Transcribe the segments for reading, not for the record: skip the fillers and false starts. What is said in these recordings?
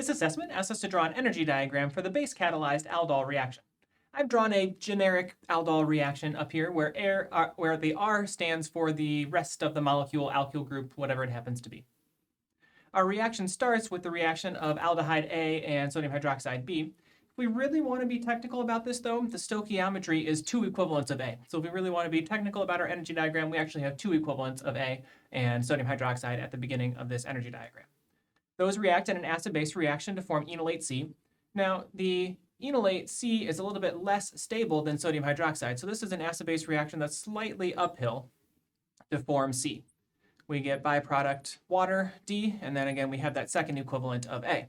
This assessment asks us to draw an energy diagram for the base catalyzed aldol reaction. I've drawn a generic aldol reaction up here where the R stands for the rest of the molecule, alkyl group, whatever it happens to be. Our reaction starts with the reaction of aldehyde A and sodium hydroxide B. If we really want to be technical about this, though, the stoichiometry is 2 equivalents of A. So if we really want to be technical about our energy diagram, we actually have 2 equivalents of A and sodium hydroxide at the beginning of this energy diagram. Those react in an acid-base reaction to form enolate C. Now, the enolate C is a little bit less stable than sodium hydroxide, so this is an acid-base reaction that's slightly uphill to form C. We get byproduct water, D, and then again we have that second equivalent of A.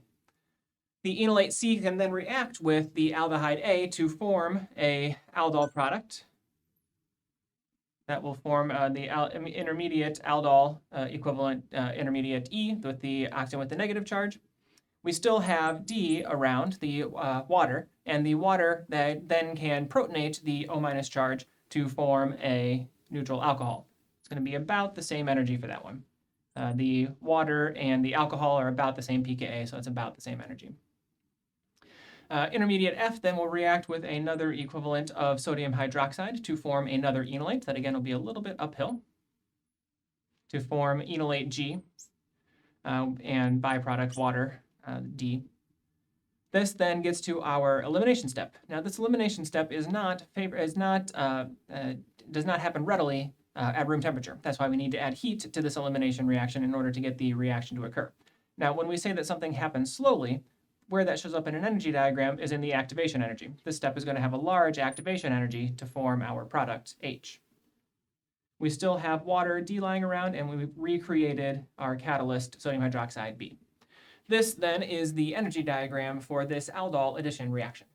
The enolate C can then react with the aldehyde A to form a aldol product. That will form the intermediate aldol equivalent intermediate E with the oxygen with the negative charge. We still have D around the water, and the water that then can protonate the O- charge to form a neutral alcohol. It's going to be about the same energy for that one. The water and the alcohol are about the same pKa, so it's about the same energy. Intermediate F then will react with another equivalent of sodium hydroxide to form another enolate. That again will be a little bit uphill to form enolate G and byproduct water, D. This then gets to our elimination step. Now this elimination step does not happen readily at room temperature. That's why we need to add heat to this elimination reaction in order to get the reaction to occur. Now when we say that something happens slowly, where that shows up in an energy diagram is in the activation energy. This step is going to have a large activation energy to form our product, H. We still have water D lying around, and we've recreated our catalyst, sodium hydroxide B. This then is the energy diagram for this aldol addition reaction.